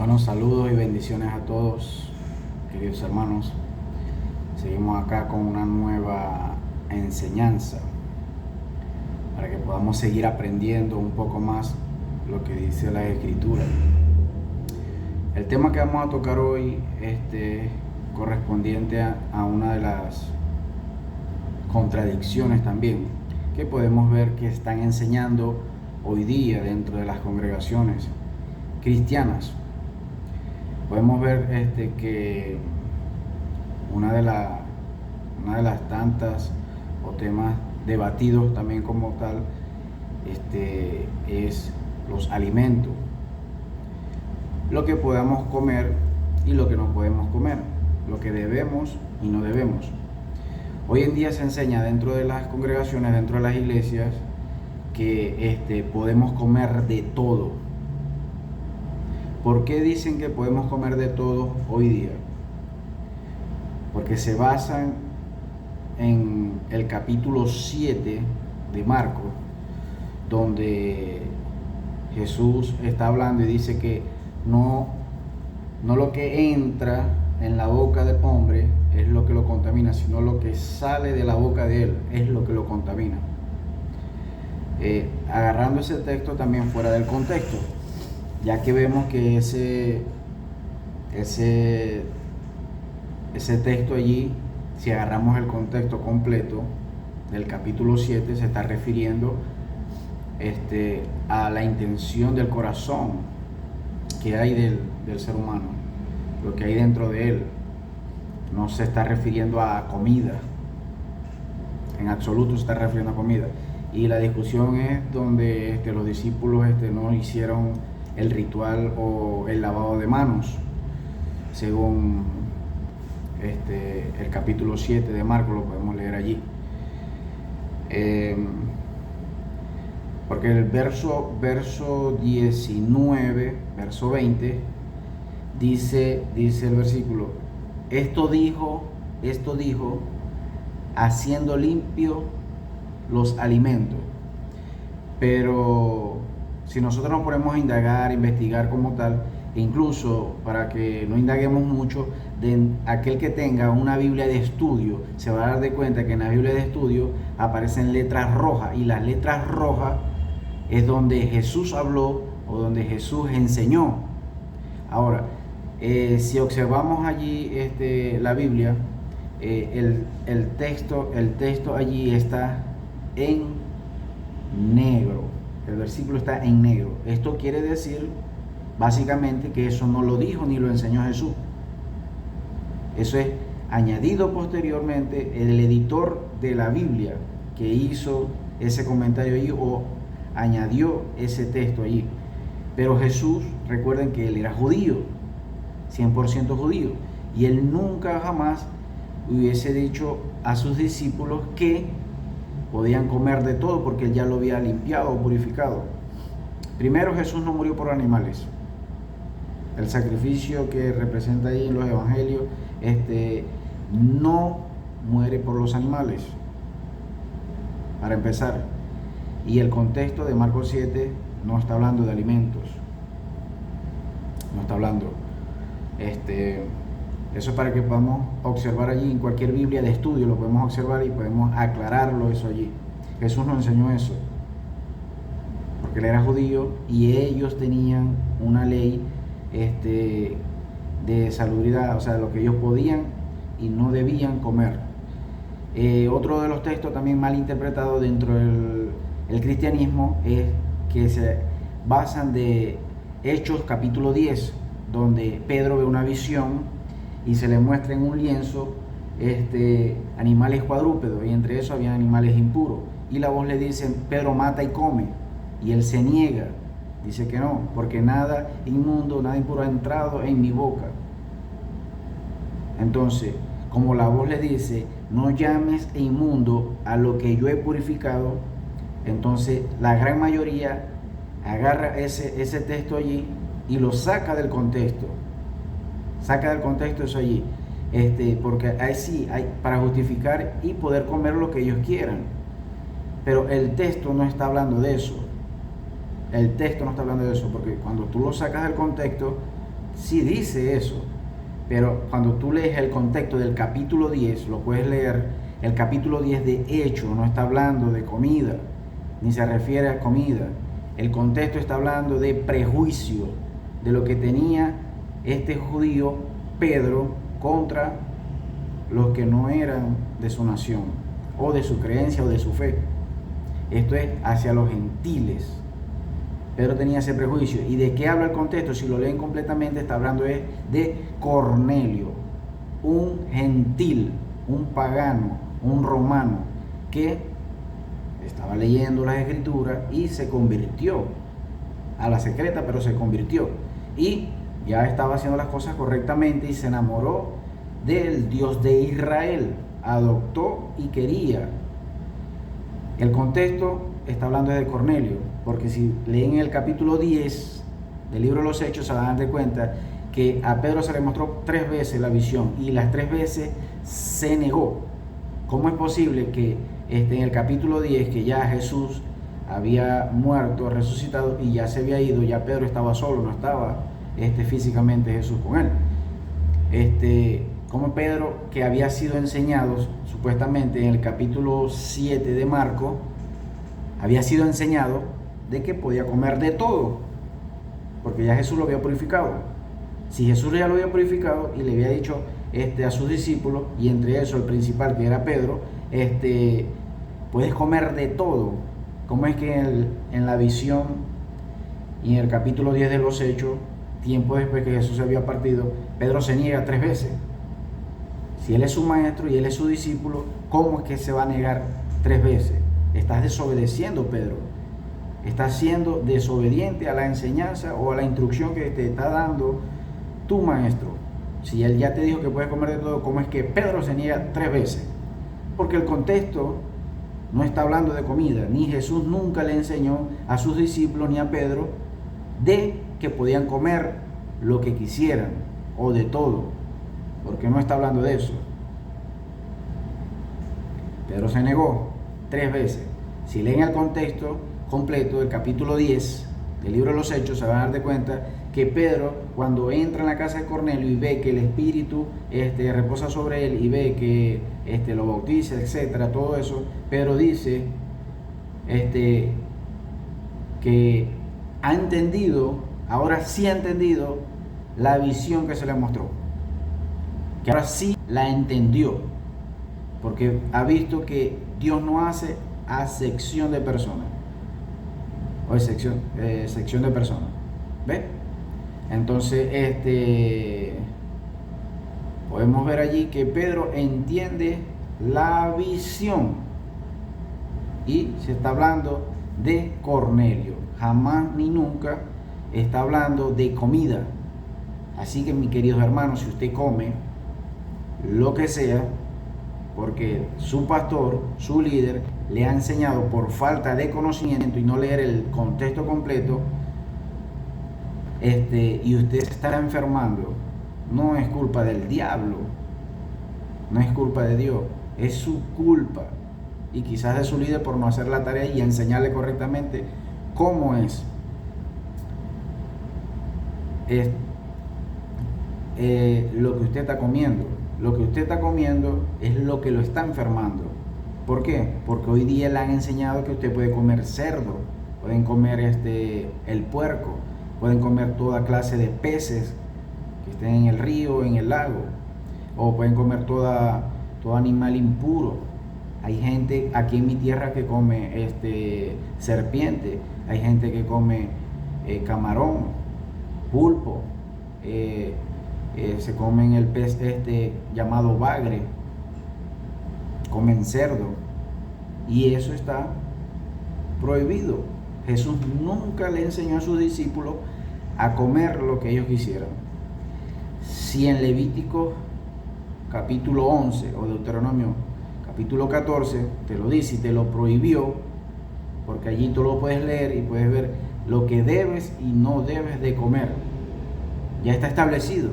Bueno, saludos y bendiciones a todos, queridos hermanos. Seguimos acá con una nueva enseñanza para que podamos seguir aprendiendo un poco más lo que dice la Escritura. El tema que vamos a tocar hoy correspondiente a una de las contradicciones también que podemos ver que están enseñando hoy día dentro de las congregaciones cristianas. Podemos ver que una de las tantas o temas debatidos también como tal es los alimentos, lo que podamos comer y lo que no podemos comer, lo que debemos y no debemos. Hoy en día se enseña dentro de las congregaciones, dentro de las iglesias, que podemos comer de todo. ¿Por qué dicen que podemos comer de todo hoy día? Porque se basan en el capítulo 7 de Marcos, donde Jesús está hablando y dice que no lo que entra en la boca del hombre es lo que lo contamina, sino lo que sale de la boca de él es lo que lo contamina. Agarrando ese texto también fuera del contexto, ya que vemos que ese texto allí, si agarramos el contexto completo del capítulo 7, se está refiriendo a la intención del corazón que hay del ser humano, lo que hay dentro de él. No se está refiriendo a comida, en absoluto se está refiriendo a comida. Y la discusión es donde los discípulos no hicieron el ritual o el lavado de manos, según el capítulo 7 de Marcos, lo podemos leer allí. Porque el verso 19, verso 20, dice el versículo: esto dijo, haciendo limpio los alimentos. Pero si nosotros nos ponemos a indagar, investigar como tal, e incluso para que no indaguemos mucho, de aquel que tenga una Biblia de estudio se va a dar de cuenta que en la Biblia de estudio aparecen letras rojas, y las letras rojas es donde Jesús habló o donde Jesús enseñó. Ahora, si observamos allí la Biblia, el texto allí está en negro. El versículo está en negro. Esto quiere decir básicamente que eso no lo dijo ni lo enseñó Jesús. Eso es añadido posteriormente el editor de la Biblia que hizo ese comentario allí o añadió ese texto allí. Pero Jesús, recuerden que él era judío, 100% judío, y él nunca jamás hubiese dicho a sus discípulos que podían comer de todo, porque él ya lo había limpiado o purificado. Primero, Jesús no murió por animales. El sacrificio que representa ahí en los evangelios no muere por los animales, para empezar. Y el contexto de Marcos 7 no está hablando de alimentos, no está hablando. Eso es para que podamos observar allí en cualquier Biblia de estudio, lo podemos observar y podemos aclararlo eso allí. Jesús nos enseñó eso, porque él era judío y ellos tenían una ley de salubridad, o sea, lo que ellos podían y no debían comer. Otro de los textos también mal interpretados dentro del cristianismo es que se basan de Hechos capítulo 10, donde Pedro ve una visión y se le muestra en un lienzo animales cuadrúpedos, y entre esos había animales impuros, y la voz le dice: Pedro, mata y come, y él se niega, dice que no, porque nada inmundo, nada impuro ha entrado en mi boca. Entonces, como la voz le dice: no llames inmundo a lo que yo he purificado, entonces la gran mayoría agarra ese texto allí y lo saca del contexto. Saca del contexto eso allí, porque ahí sí hay para justificar y poder comer lo que ellos quieran. Pero el texto no está hablando de eso. El texto no está hablando de eso, porque cuando tú lo sacas del contexto, sí dice eso, pero cuando tú lees el contexto del capítulo 10, lo puedes leer, el capítulo 10 de Hechos no está hablando de comida, ni se refiere a comida. El contexto está hablando de prejuicio, de lo que tenía este judío Pedro contra los que no eran de su nación, o de su creencia, o de su fe. Esto es hacia los gentiles. Pedro tenía ese prejuicio. ¿Y de qué habla el contexto? Si lo leen completamente, está hablando de Cornelio, un gentil, un pagano, un romano, que estaba leyendo las escrituras y se convirtió a la secreta, pero se convirtió. Y ya estaba haciendo las cosas correctamente y se enamoró del Dios de Israel. Adoptó y quería. El contexto está hablando de Cornelio, porque si leen el capítulo 10 del libro de los Hechos, se van a dar de cuenta que a Pedro se le mostró 3 veces la visión y las 3 veces se negó. ¿Cómo es posible que en el capítulo 10, que ya Jesús había muerto, resucitado y ya se había ido, ya Pedro estaba solo, no estaba físicamente Jesús con él? Como Pedro, que había sido enseñado supuestamente en el capítulo 7 de Marcos, había sido enseñado de que podía comer de todo, porque ya Jesús lo había purificado. Si Jesús ya lo había purificado y le había dicho a sus discípulos, y entre eso el principal, que era Pedro, puedes comer de todo. ¿Cómo es que en la visión y en el capítulo 10 de los Hechos, tiempo después que Jesús se había partido, Pedro se niega 3 veces? Si él es su maestro y él es su discípulo, ¿cómo es que se va a negar 3 veces? Estás desobedeciendo, Pedro. Estás siendo desobediente a la enseñanza o a la instrucción que te está dando tu maestro. Si él ya te dijo que puedes comer de todo, ¿cómo es que Pedro se niega 3 veces? Porque el contexto no está hablando de comida, ni Jesús nunca le enseñó a sus discípulos ni a Pedro de que podían comer lo que quisieran o de todo, porque no está hablando de eso. Pedro se negó 3 veces. Si leen el contexto completo del capítulo 10 del libro de los Hechos, se van a dar de cuenta que Pedro, cuando entra en la casa de Cornelio y ve que el Espíritu reposa sobre él y ve que lo bautiza, etcétera, todo eso, Pedro dice que ha entendido, ahora sí ha entendido la visión que se le mostró, que ahora sí la entendió, porque ha visto que Dios no hace acepción de personas, o sección de personas. ¿Ve? Entonces, podemos ver allí que Pedro entiende la visión y se está hablando de Cornelio. Jamás ni nunca está hablando de comida. Así que, mis queridos hermanos, si usted come lo que sea, porque su pastor, su líder, le ha enseñado por falta de conocimiento y no leer el contexto completo, y usted se estará enfermando, no es culpa del diablo, no es culpa de Dios, es su culpa, y quizás de su líder por no hacer la tarea y enseñarle correctamente cómo es. Lo que usted está comiendo. Lo que usted está comiendo es lo que lo está enfermando. ¿Por qué? Porque hoy día le han enseñado que usted puede comer cerdo, pueden comer el puerco, pueden comer toda clase de peces que estén en el río, en el lago, o pueden comer todo animal impuro. Hay gente aquí en mi tierra que come serpiente, hay gente que come camarón, pulpo, se comen el pez llamado bagre, comen cerdo, y eso está prohibido. Jesús nunca le enseñó a sus discípulos a comer lo que ellos quisieran. Si en Levítico capítulo 11 o Deuteronomio capítulo 14 te lo dice y te lo prohibió, porque allí tú lo puedes leer y puedes ver lo que debes y no debes de comer. Ya está establecido.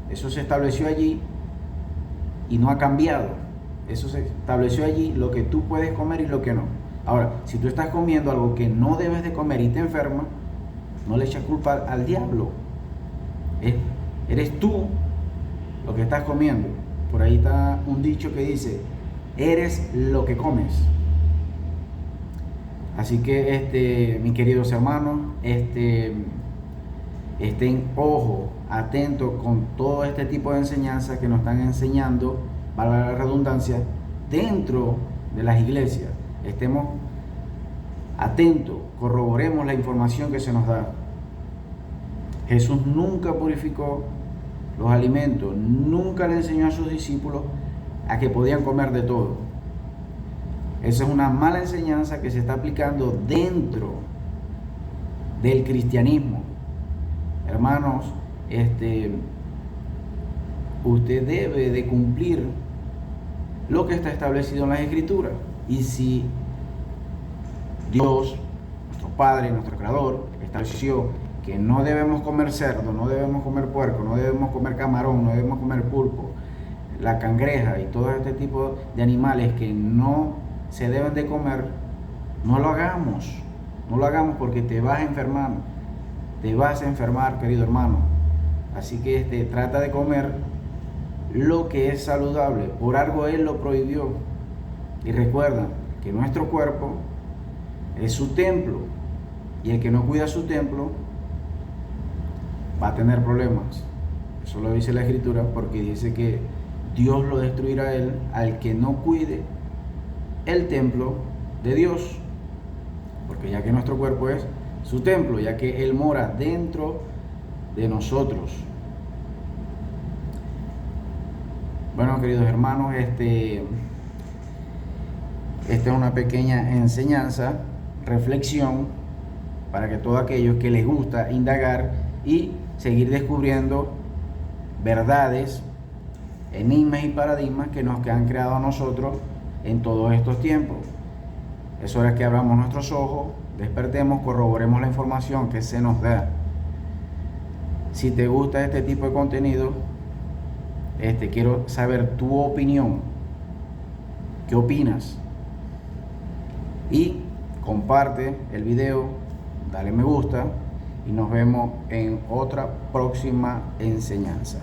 Eso se estableció allí y no ha cambiado. Eso se estableció allí, lo que tú puedes comer y lo que no. Ahora, si tú estás comiendo algo que no debes de comer y te enfermas, no le eches culpa al diablo. Es Eres tú lo que estás comiendo. Por ahí está un dicho que dice, eres lo que comes. Así que, mis queridos hermanos, estén atentos con todo este tipo de enseñanzas que nos están enseñando, valga la redundancia, dentro de las iglesias. Estemos atentos, corroboremos la información que se nos da. Jesús nunca purificó los alimentos, nunca le enseñó a sus discípulos a que podían comer de todo. Esa es una mala enseñanza que se está aplicando dentro del cristianismo. Hermanos, usted debe de cumplir lo que está establecido en las Escrituras. Y si Dios, nuestro Padre, nuestro Creador, estableció que no debemos comer cerdo, no debemos comer puerco, no debemos comer camarón, no debemos comer pulpo, la cangreja y todo este tipo de animales que no se deben de comer, no lo hagamos. No lo hagamos porque te vas a enfermar. Te vas a enfermar, querido hermano. Así que trata de comer lo que es saludable. Por algo Él lo prohibió. Y recuerda que nuestro cuerpo es su templo. Y el que no cuida su templo va a tener problemas. Eso lo dice la Escritura, porque dice que Dios lo destruirá a él al que no cuide el templo de Dios. Porque ya que nuestro cuerpo es su templo, ya que Él mora dentro de nosotros. Bueno, queridos hermanos, esta es una pequeña enseñanza, reflexión, para que todos aquellos que les gusta indagar y seguir descubriendo verdades, enigmas y paradigmas que nos han creado a nosotros en todos estos tiempos. Es hora que abramos nuestros ojos, despertemos, corroboremos la información que se nos da. Si te gusta este tipo de contenido, quiero saber tu opinión. ¿Qué opinas? Y comparte el video, dale me gusta y nos vemos en otra próxima enseñanza.